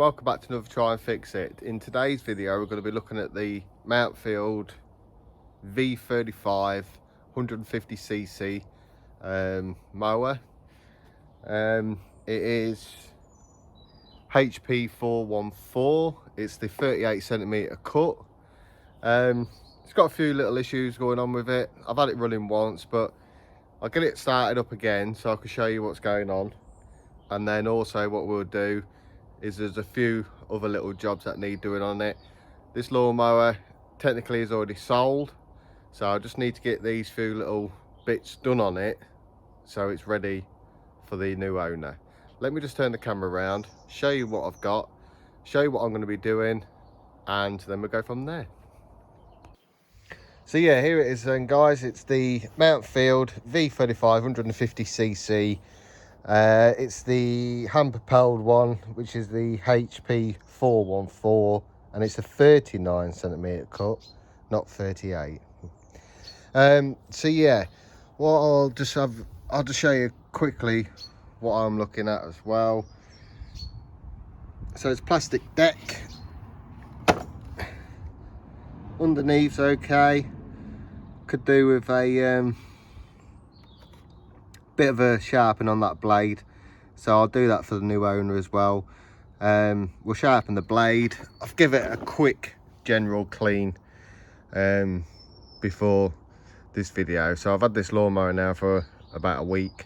welcome back to another Try and Fix It. In today's video we're going to be looking at the Mountfield V35 150cc mower. It is HP 414. It's the 38cm cut. It's got a few little issues going on with it. I've had it running once, but I'll get it started up again so I can show you what's going on. And then also what we'll do is there's a few other little jobs that need doing on it. This lawnmower technically is already sold, so I just need to get these few little bits done on it so it's ready for the new owner. Let me just turn the camera around, show you what I've got, show you what I'm going to be doing, and then we'll go from there. So yeah, here it is then guys. It's the Mountfield V35 150cc. It's the hand propelled one, which is the HP 414, and it's a 39cm cut, not 38. So yeah, what I'll just show you quickly what I'm looking at as well. So it's plastic deck, underneath's okay, could do with a bit of a sharpen on that blade, so I'll do that for the new owner as well. We'll sharpen the blade. I'll give it a quick general clean before this video. So I've had this lawnmower now for about a week.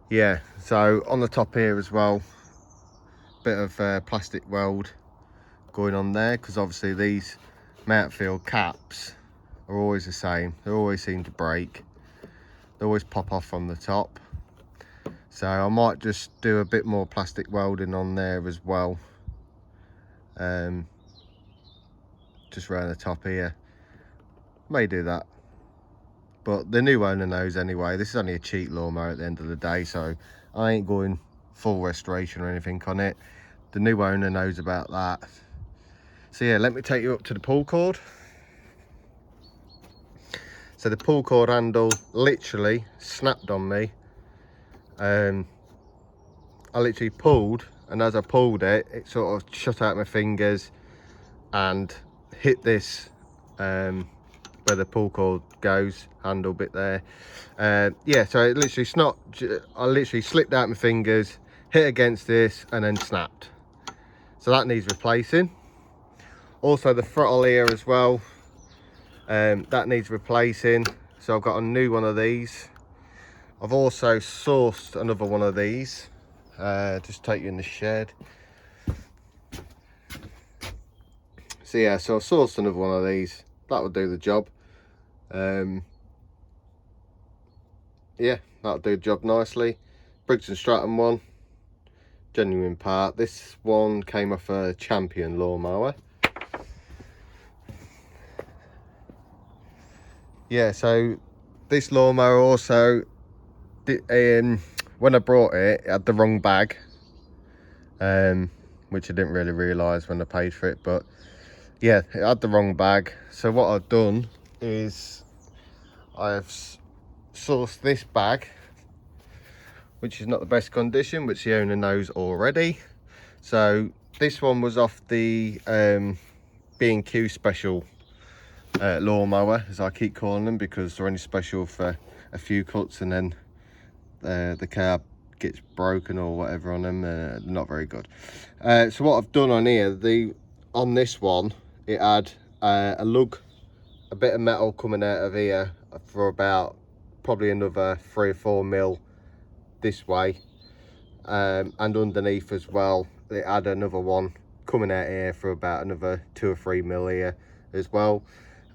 Yeah, so on the top here as well, bit of plastic weld going on there, because obviously these Mountfield caps are always the same. They always seem to break. They always pop off from the top, so I might just do a bit more plastic welding on there as well, just around the top here. May do that, but the new owner knows anyway. This is only a cheap lawnmower at the end of the day, so I ain't going full restoration or anything on it. The new owner knows about that. So yeah, let me take you up to the pull cord. So the pull cord handle literally snapped on me. I literally pulled, and as I pulled it, it sort of shut out my fingers and hit this where the pull cord goes, handle bit there. Yeah, so it literally I literally slipped out my fingers, hit against this, and then snapped. So that needs replacing. Also the throttle here as well. That needs replacing, so I've got a new one of these. I've also sourced another one of these, just take you in the shed. So yeah, so I've sourced another one of these. That will do the job. Yeah, that'll do the job nicely. Briggs and Stratton one, genuine part. This one came off a Champion lawnmower. Yeah, so this lawnmower also, when I brought it, it had the wrong bag, which I didn't really realise when I paid for it, but yeah, it had the wrong bag. So what I've done is I've sourced this bag, which is not the best condition, which the owner knows already. So this one was off the B&Q special lawnmower, as I keep calling them, because they're only special for a few cuts, and then the carb gets broken or whatever on them. They're not very good. So what I've done on here, on this one, it had a lug, a bit of metal coming out of here for about probably another 3 or 4 mil this way, and underneath as well it had another one coming out here for about another 2 or 3 mil here as well,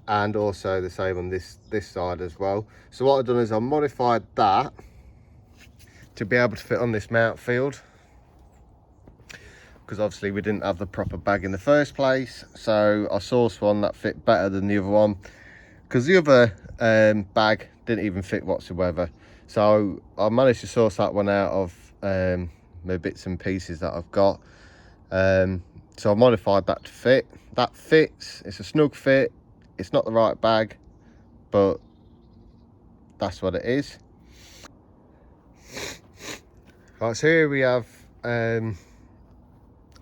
and also the same on this side as well. So what I've done is I modified that to be able to fit on this Mountfield, because obviously we didn't have the proper bag in the first place. So I sourced one that fit better than the other one, because the other bag didn't even fit whatsoever. So I managed to source that one out of my bits and pieces that I've got. So I modified that to fit. That fits. It's a snug fit. It's not the right bag, but that's what it is. Right, so here we have another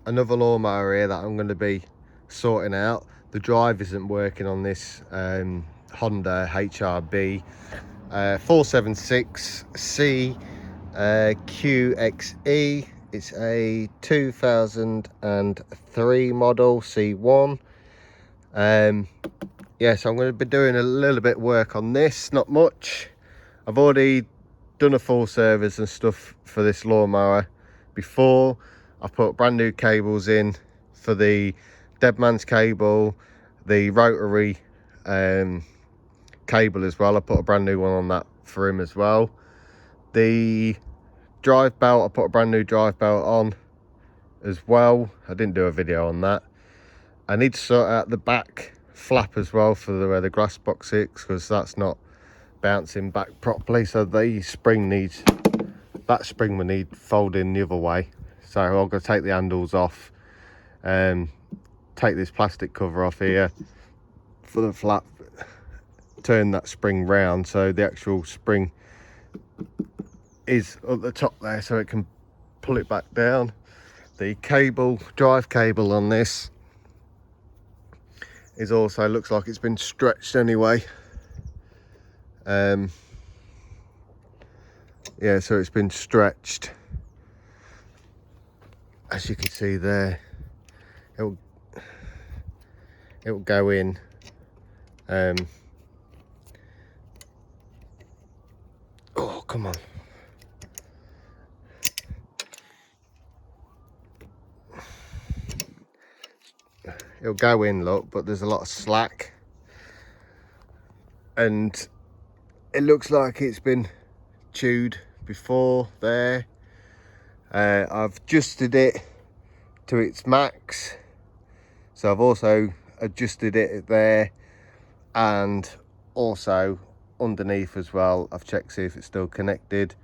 lawnmower here that I'm going to be sorting out. The drive isn't working on this Honda HRB 476C QXE. It's a 2003 model C1. Yeah, so I'm going to be doing a little bit of work on this, not much. I've already done a full service and stuff for this lawnmower before. I've put brand new cables in for the deadman's cable, the rotary cable as well. I put a brand new one on that for him as well. The drive belt, I put a brand new drive belt on as well. I didn't do a video on that. I need to sort out the back flap as well for where the grass box is, because that's not bouncing back properly. So the spring needs, that spring will need folding the other way. So I'm going to take the handles off and take this plastic cover off here for the flap, turn that spring round so the actual spring is at the top there, so it can pull it back down. The cable, drive cable on this is also, looks like it's been stretched anyway. Yeah, so it's been stretched, as you can see there. It'll go in oh, come on. It'll go in, look, but there's a lot of slack, and it looks like it's been chewed before there. I've adjusted it to its max, so I've also adjusted it there, and also underneath as well. I've checked to see if it's still connected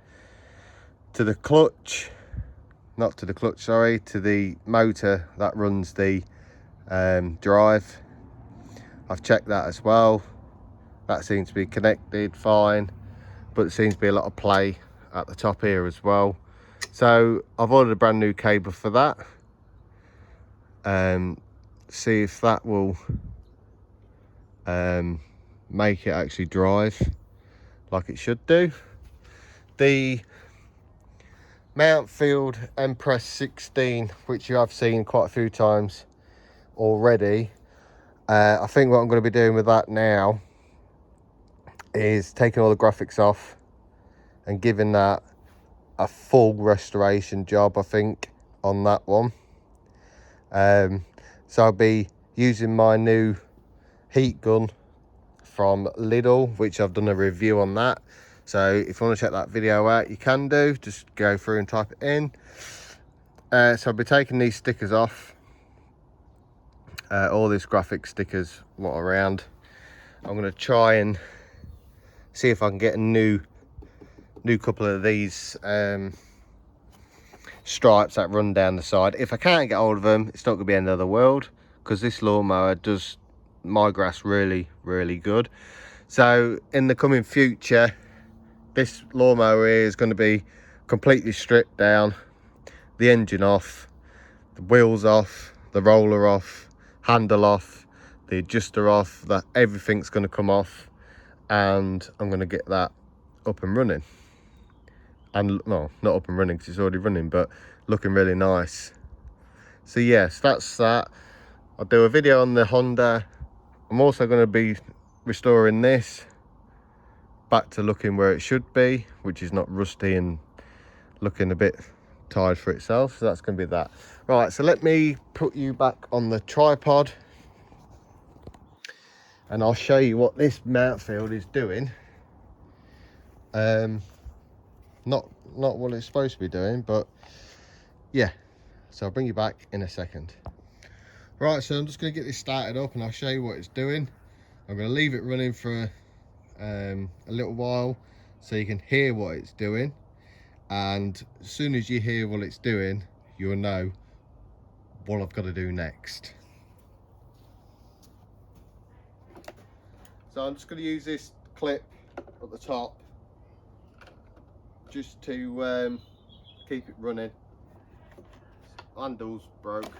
to the clutch, not to the clutch, sorry, to the motor that runs the drive. I've checked that as well. That seems to be connected fine, but there seems to be a lot of play at the top here as well. So I've ordered a brand new cable for that. See if that will make it actually drive like it should do. The Mountfield Empress 16, which you have seen quite a few times already, I think what I'm going to be doing with that now is taking all the graphics off and giving that a full restoration job, I think, on that one. So I'll be using my new heat gun from Lidl, which I've done a review on that. So if you want to check that video out, you can do. Just go through and type it in. So I'll be taking these stickers off. All these graphic stickers what are around. I'm going to try and see if I can get a new couple of these stripes that run down the side. If I can't get hold of them, it's not going to be the end of the world, because this lawnmower does my grass really, really good. So in the coming future, this lawnmower here is going to be completely stripped down, the engine off, the wheels off, the roller off, handle off, the adjuster off, that everything's going to come off, and I'm going to get that up and running. And no, not up and running because it's already running, but looking really nice. So yes, that's that. I'll do a video on the Honda. I'm also going to be restoring this back to looking where it should be, which is not rusty and looking a bit tired for itself. So that's going to be that. Right, so let me put you back on the tripod and I'll show you what this Mountfield is doing. Not what it's supposed to be doing, but yeah. So I'll bring you back in a second. Right, so I'm just going to get this started up and I'll show you what it's doing. I'm going to leave it running for a little while so you can hear what it's doing, and as soon as you hear what it's doing, you'll know what I've got to do next. So I'm just going to use this clip at the top just to keep it running. handle's broke.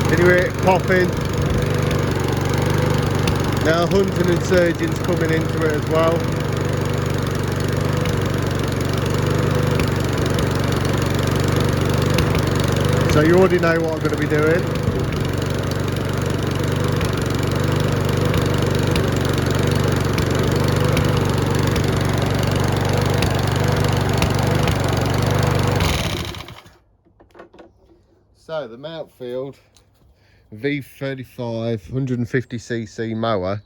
Can you hear it popping? Now hunting and surgeon's coming into it as well. So you already know what I'm going to be doing. So the Mountfield V35 150cc mower,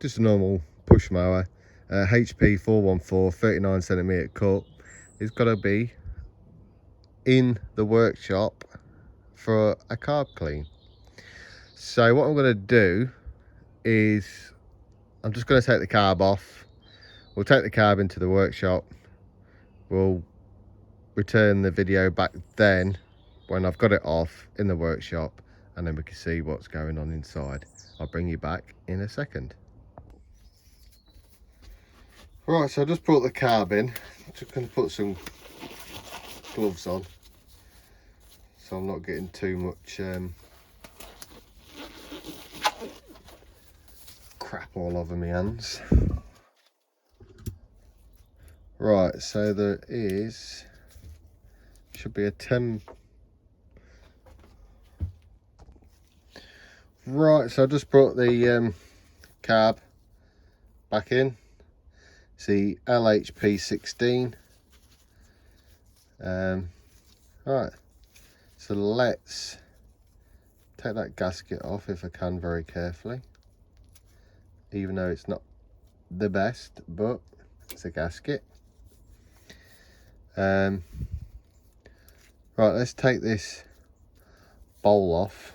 just a normal push mower, HP 414 39cm cut, is got to be in the workshop for a carb clean. So what I'm going to do is I'm just going to take the carb off. We'll take the carb into the workshop. We'll return the video back then when I've got it off in the workshop, and then we can see what's going on inside. I'll bring you back in a second. Right, so I just brought the carb in. I'm just going to put some gloves on so I'm not getting too much crap all over my hands. Right, so there should be a 10. Right, so I just brought the carb back in. It's the LHP 16. Right, so let's take that gasket off if I can, very carefully, even though it's not the best, but it's a gasket. Right, let's take this bowl off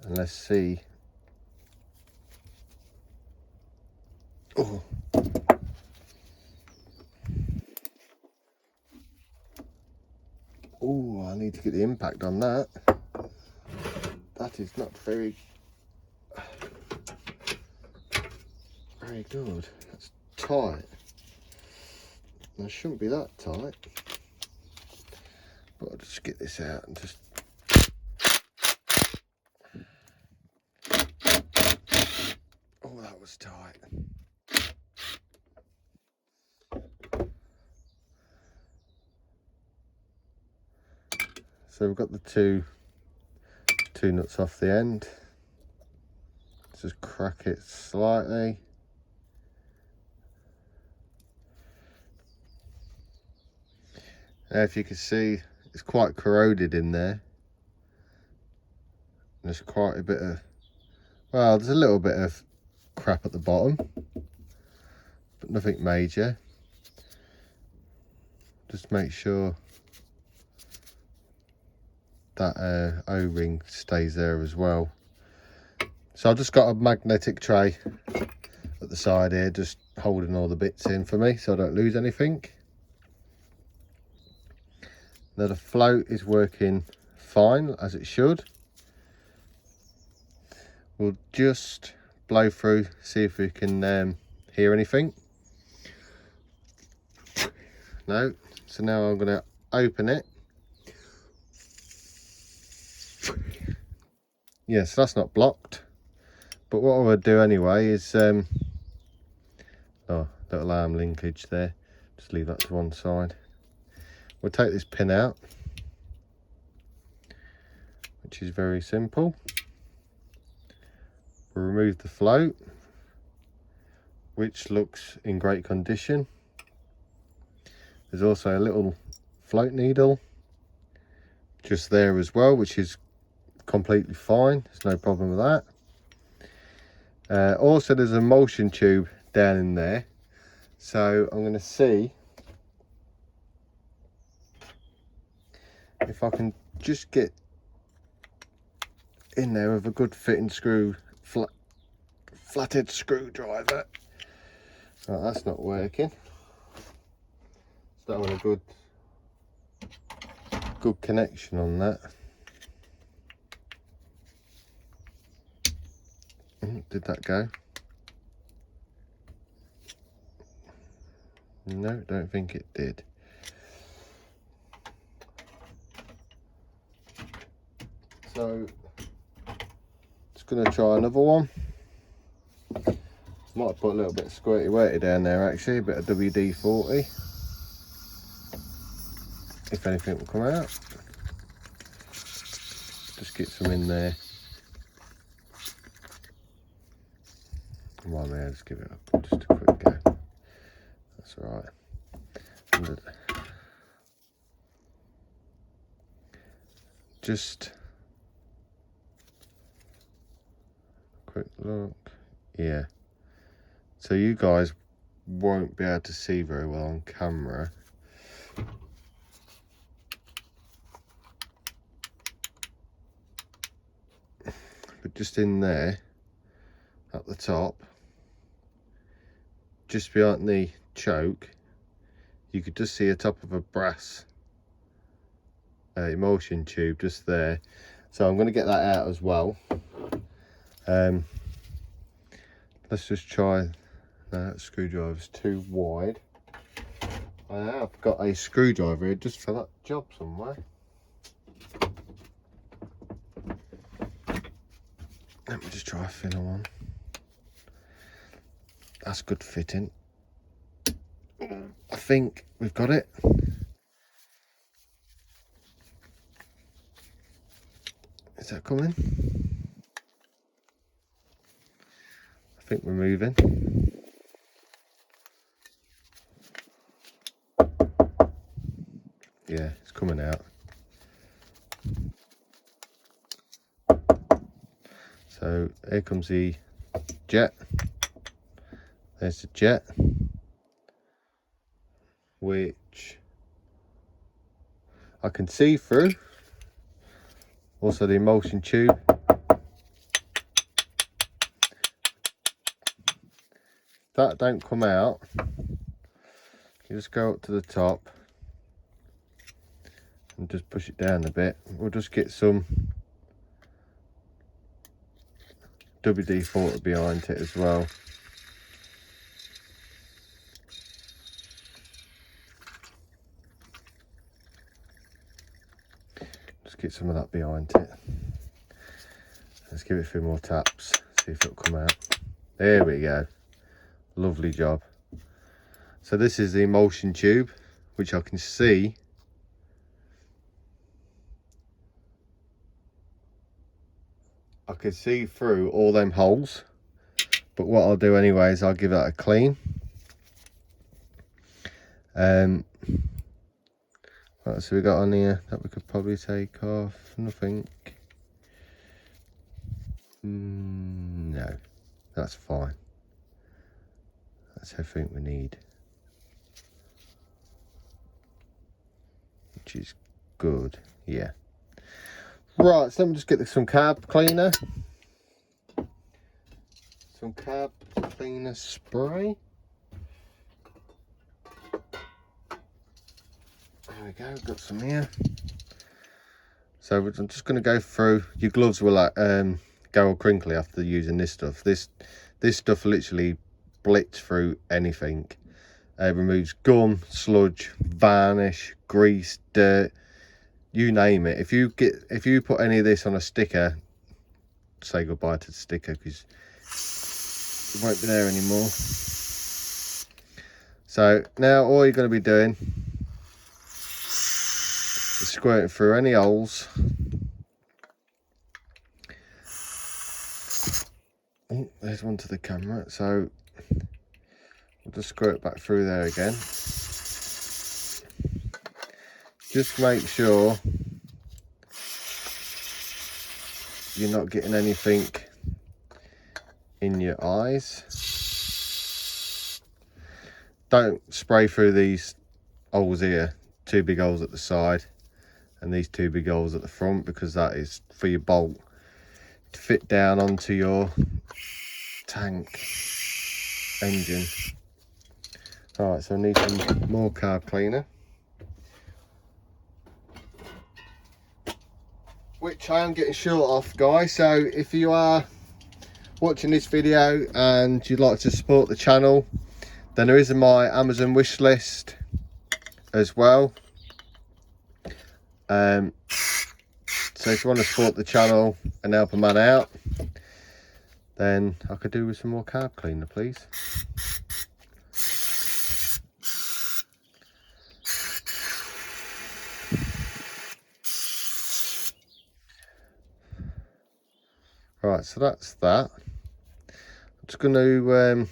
and let's see. Oh. Oh, I need to get the impact on that. That is not very good. That's tight. It shouldn't be that tight. But I'll just get this out and just. Oh, that was tight. So we've got the two nuts off the end. Let's just crack it slightly. Now, if you can see, it's quite corroded in there. There's quite a bit of, well, there's a little bit of crap at the bottom, but nothing major. Just make sure that O-ring stays there as well. So I've just got a magnetic tray at the side here, just holding all the bits in for me so I don't lose anything. Now the float is working fine, as it should. We'll just blow through, see if we can hear anything. No, so now I'm going to open it. Yes, that's not blocked, but what I would do anyway is oh, little arm linkage there, just leave that to one side. We'll take this pin out, which is very simple. We'll remove the float, which looks in great condition. There's also a little float needle just there as well, which is completely fine. There's no problem with that. Also, there's a emulsion tube down in there, so I'm going to see if I can just get in there with a good fitting screw, flathead screwdriver. Oh, that's not working. That one a good connection on that. Did that go? No, don't think it did. So, just going to try another one. Might have put a little bit of squirty weighty down there actually, a bit of WD-40. If anything will come out. Just get some in there. Well, may I just give it just a quick go. That's all right. Just a quick look. Yeah. So you guys won't be able to see very well on camera. But just in there, at the top, just behind the choke, you could just see a top of a brass emulsion tube just there. So I'm going to get that out as well. Let's just try. That screwdriver's too wide. I have got a screwdriver here just for that job somewhere. Let me just try a thinner one. That's good fitting. I think we've got it. Is that coming? I think we're moving. Yeah, it's coming out. So here comes the jet. There's the jet, which I can see through. Also the emulsion tube. That don't come out. You just go up to the top and just push it down a bit. We'll just get some WD-40 behind it as well. Just get some of that behind it. Let's give it a few more taps, see if it'll come out. There we go. Lovely job. So this is the emulsion tube, which I can see. I can see through all them holes, but what I'll do anyway is I'll give that a clean. What else have we got on here that we could probably take off? Nothing. No, that's fine. That's everything we need, which is good. Yeah. Right, so let me just get some carb cleaner. Some carb cleaner spray. There we go, got some here. So I'm just going to go through. Your gloves will go all crinkly after using this stuff. This stuff literally blitz through anything. It removes gum, sludge, varnish, grease, dirt. You name it. If you put any of this on a sticker, say goodbye to the sticker because it won't be there anymore. So now all you're going to be doing is squirting through any holes. Oh, there's one to the camera. So we'll just squirt back through there again. Just make sure you're not getting anything in your eyes. Don't spray through these holes here, 2 big holes at the side and these 2 big holes at the front, because that is for your bolt to fit down onto your tank engine. Alright, so I need some more carb cleaner. which I am getting short of, guys. So if you are watching this video and you'd like to support the channel, then there is my Amazon wish list as well. So if you want to support the channel and help a man out, then I could do with some more carb cleaner, please. Right, so that's that. I'm just going to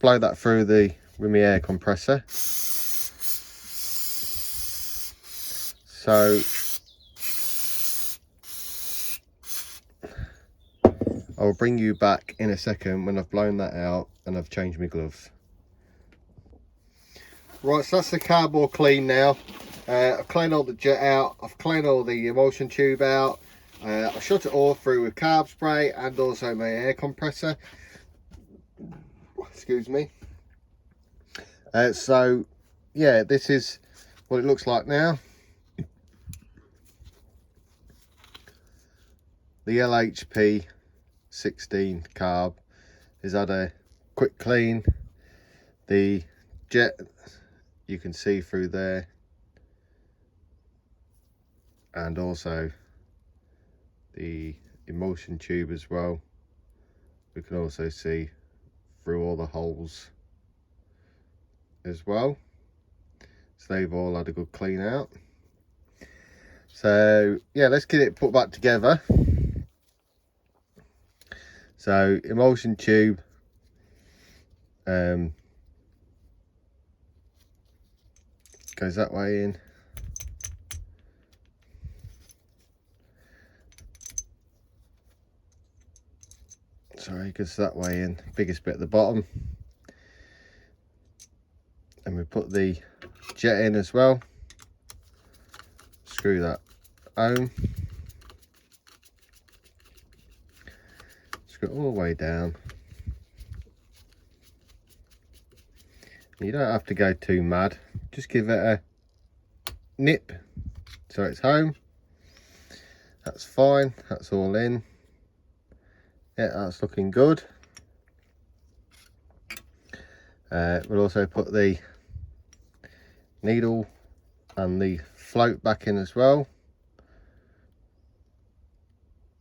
blow that through with my air compressor. So I'll bring you back in a second when I've blown that out and I've changed my gloves. Right, so that's the carburetor clean now. I've cleaned all the jet out, I've cleaned all the emulsion tube out. I shut it all through with carb spray and also my air compressor. Excuse me. So yeah, this is what it looks like now. The LHP 16 carb has had a quick clean. The jet you can see through there, and also the emulsion tube as well. We can also see through all the holes as well. So they've all had a good clean out. So yeah, let's get it put back together. So emulsion tube, goes that way in. Sorry, goes that way in, biggest bit at the bottom. And we put the jet in as well. Screw that home. Screw it all the way down. You don't have to go too mad. Just give it a nip so it's home. That's fine. That's all in. Yeah, that's looking good. We'll also put the needle and the float back in as well.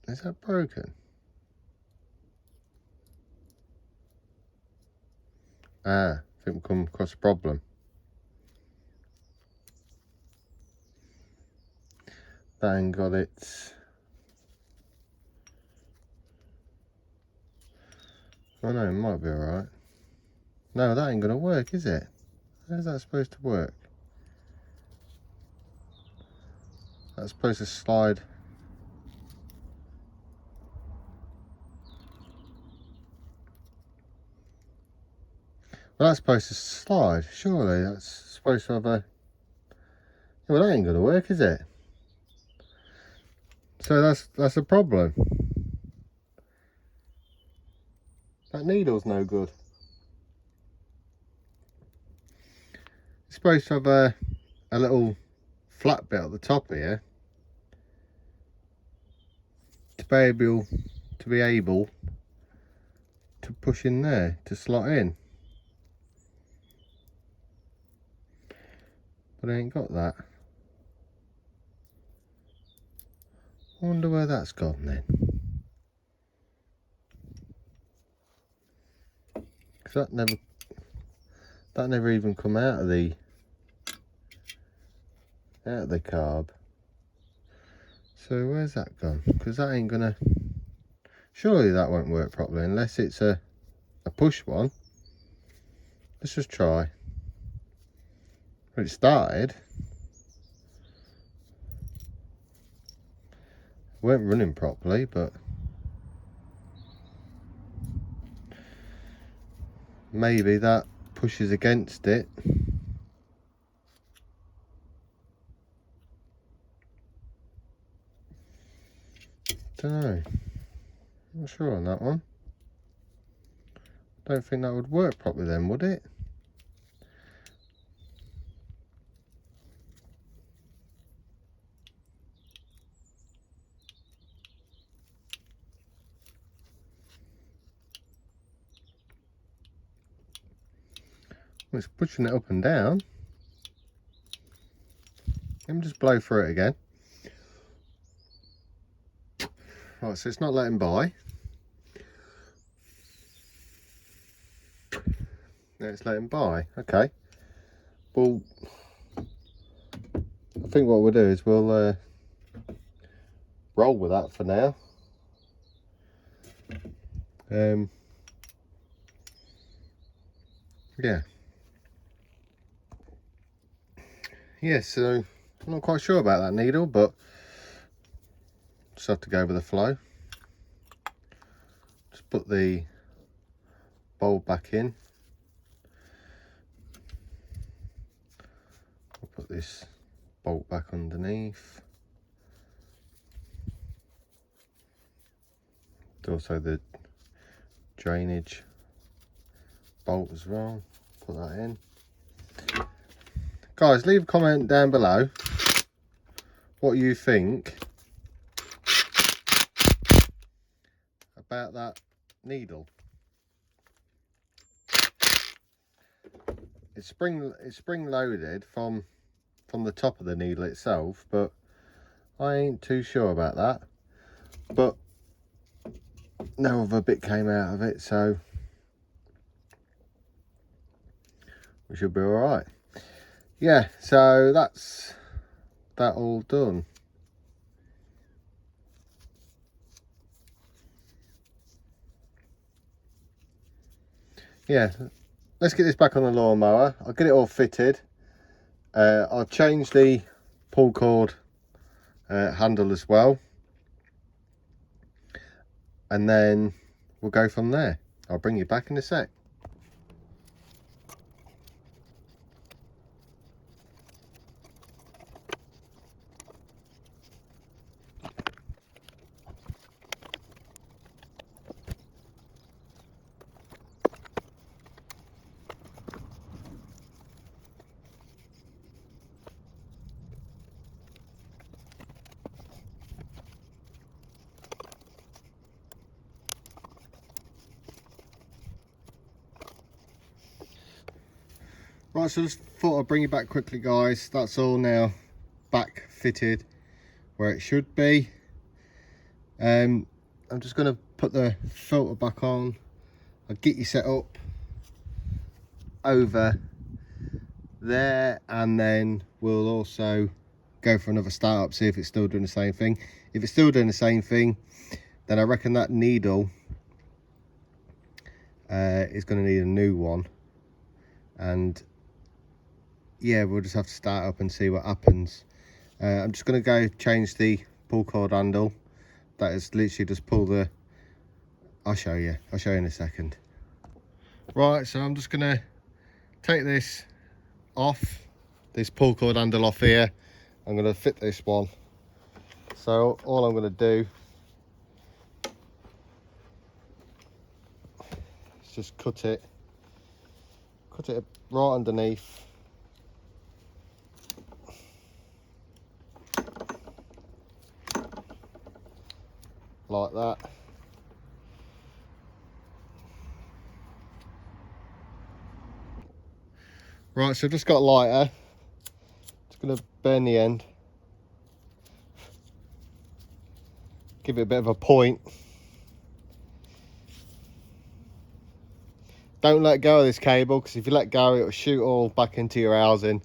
Is that broken? I think we've come across a problem. That ain't got its... Oh no, it might be alright. No, that ain't gonna work, is it? How's that supposed to work? That's supposed to slide. Well, that's supposed to slide, surely. That's supposed to have a... Yeah, well, that ain't gonna work, is it? So that's a problem. That needle's no good. It's supposed to have a little flat bit at the top here to be able to push in there, to slot in. But I ain't got that. I wonder where that's gone then. Because that never even come out of the carb. So where's that gone? Because that ain't gonna... Surely that won't work properly unless it's a push one. Let's just try. Well, it started. It weren't running properly, but maybe that pushes against it. Don't know. Not sure on that one. Don't think that would work properly then, would it? It's pushing it up and down. Let me just blow through it again. Right, so it's not letting by. Now it's letting by. Okay. Well, I think what we'll do is we'll roll with that for now. Yeah, so I'm not quite sure about that needle, but just have to go with the flow. Just put the bulb back in. I'll put this bolt back underneath. There's also the drainage bolt as well. Put that in. Guys, leave a comment down below what you think about that needle. It's spring loaded from the top of the needle itself, but I ain't too sure about that. But no other bit came out of it, so we should be all right. Yeah, so that's that all done. Yeah, let's get this back on the lawnmower. I'll get it all fitted. I'll change the pull cord handle as well, and then we'll go from there. I'll bring you back in a sec. Right, so just thought I'd bring you back quickly, guys. That's all now back fitted where it should be. I'm just going to put the filter back on. I'll get you set up over there, and then we'll also go for another startup, see if it's still doing the same thing. If it's still doing the same thing, then I reckon that needle is going to need a new one, and yeah, we'll just have to start up and see what happens. I'm just going to go change the pull cord handle. That is literally just pull the, I'll show you in a second. Right, so I'm just going to take this off, this pull cord handle off here. I'm going to fit this one. So all I'm going to do is just cut it right underneath. Like that. Right, so I've just got a lighter. Just going to burn the end. Give it a bit of a point. Don't let go of this cable, because if you let go, it'll shoot all back into your housing,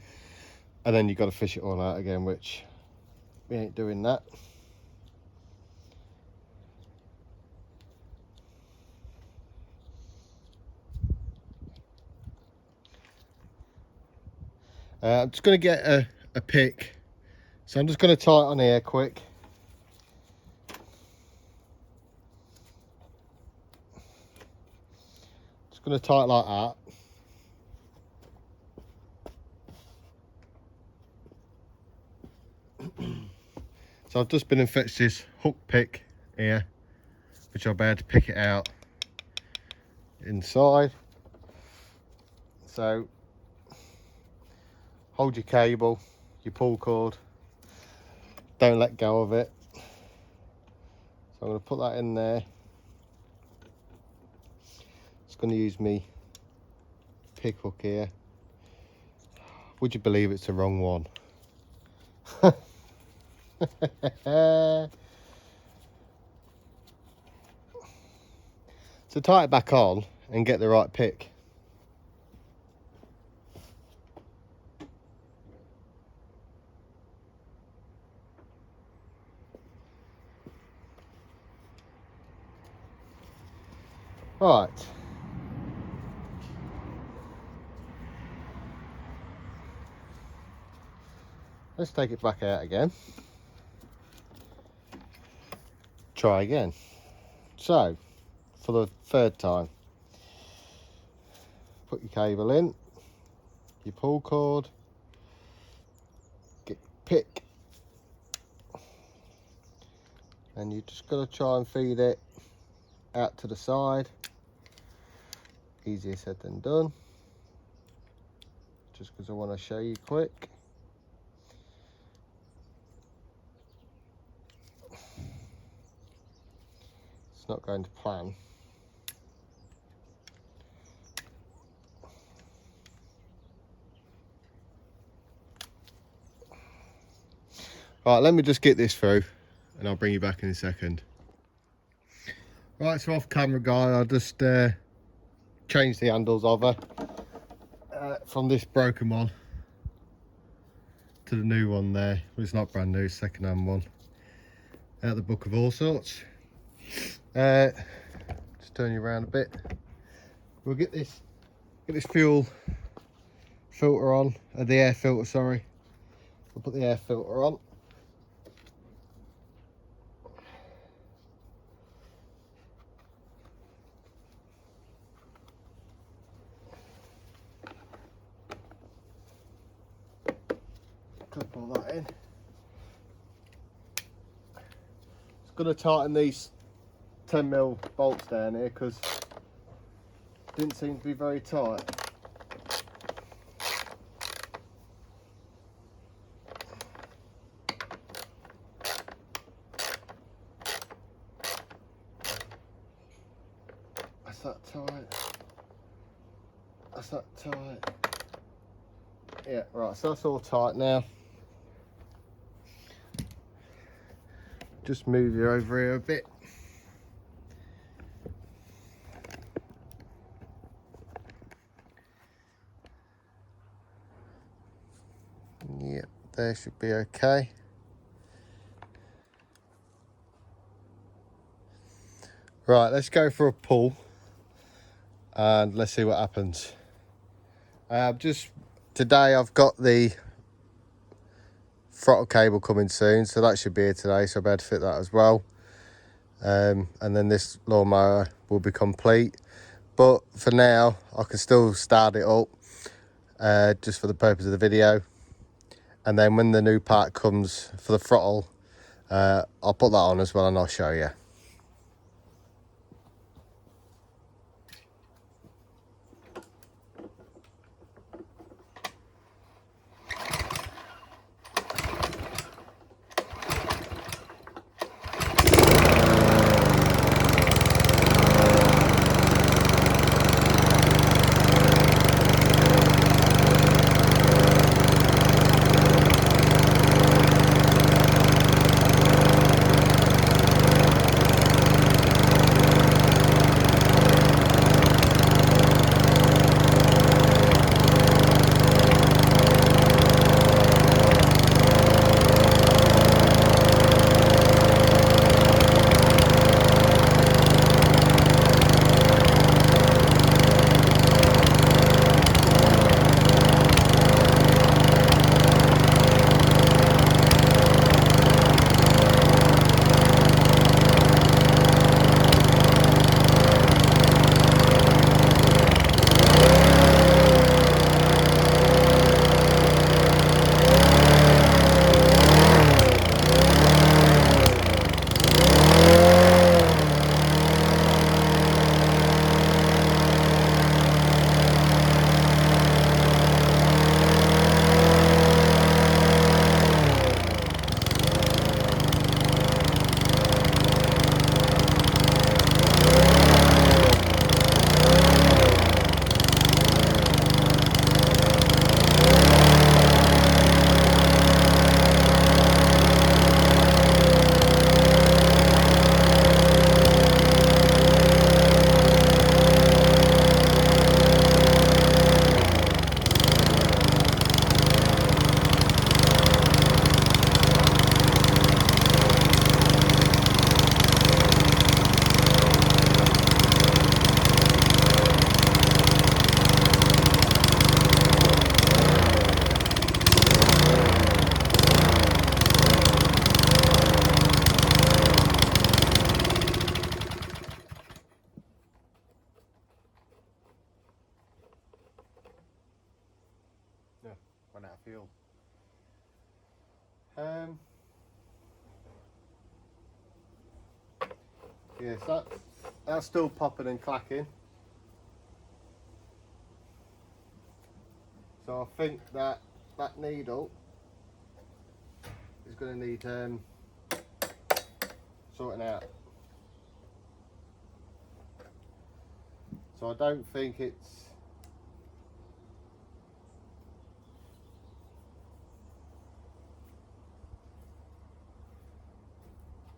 and then you've got to fish it all out again, which we ain't doing that. I'm just going to get a pick, so I'm just going to tie it on here quick. Just going to tie it like that. So I've just been and fetched this hook pick here, which I'll be able to pick it out inside. So hold your cable, your pull cord, don't let go of it. So I'm going to put that in there. Just going to use me pick hook here, Would you believe it's the wrong one? So tie it back on and get the right pick. Right. Let's take it back out again. Try again. So, for the third time, put your cable in, your pull cord, get your pick, and you just got to try and feed it out to the side. Easier said than done. Just because I want to show you quick. It's not going to plan. Right, let me just get this through and I'll bring you back in a second. Right, so off camera guy, I'll just change the handles of her from this broken one to the new one there. Well, it's not brand new, second hand one. Out the book of all sorts. Just turn you around a bit. We'll get this fuel filter on, the air filter, sorry. We'll put the air filter on. Clip all that in. Just going to tighten these 10mm bolts down here because it didn't seem to be very tight. That's that tight. That's that tight. Yeah, right, so that's all tight now. Just move you over here a bit. Yep, there should be okay. Right, let's go for a pull and let's see what happens. Today I've got the throttle cable coming soon, so that should be here today, so I'll be able to fit that as well. And then this lawnmower will be complete. But for now, I can still start it up just for the purpose of the video. And then when the new part comes for the throttle, I'll put that on as well and I'll show you. Yes, that's still popping and clacking. So I think that needle is going to need sorting out. So I don't think it's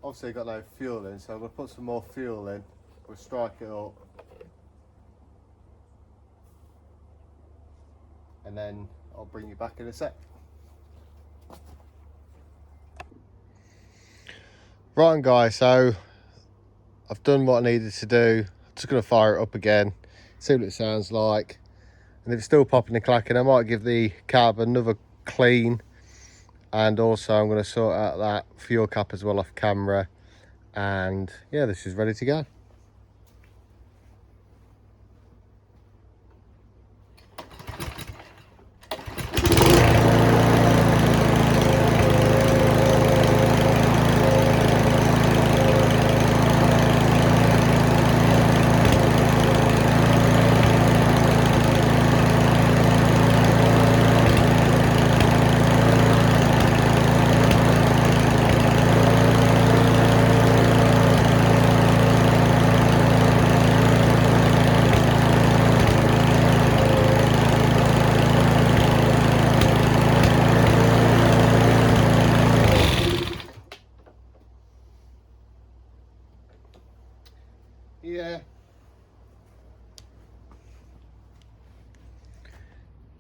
obviously got no fuel in, so I'm going to put some more fuel in. We'll strike it up, and then I'll bring you back in a sec. Right, guys, so I've done what I needed to do. I'm just going to fire it up again, see what it sounds like, and if it's still popping and clacking, I might give the carb another clean, and also I'm going to sort out that fuel cap as well off camera, and yeah, this is ready to go.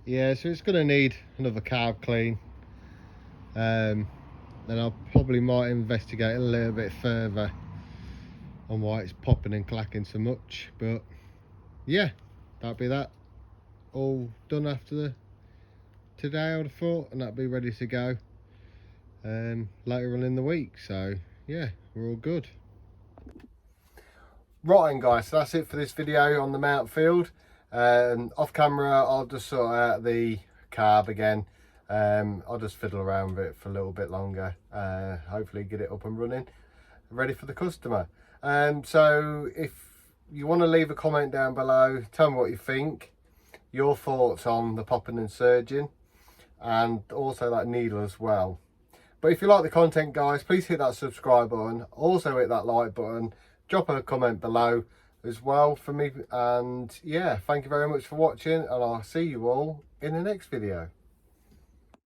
Yeah, so it's going to need another carb clean. Then I probably might investigate a little bit further on why it's popping and clacking so much. But yeah, that'll be that. All done after today, I would have thought, and that'll be ready to go later on in the week. So yeah, we're all good. Right then, guys, so that's it for this video on the Mountfield. Off camera I'll just sort out the carb again. I'll just fiddle around with it for a little bit longer, hopefully get it up and running, ready for the customer. So if you want to leave a comment down below, tell me what you think, your thoughts on the popping and surging, and also that needle as well. But if you like the content, guys, please hit that subscribe button, also hit that like button, drop a comment below as well for me, and yeah, thank you very much for watching, and I'll see you all in the next video.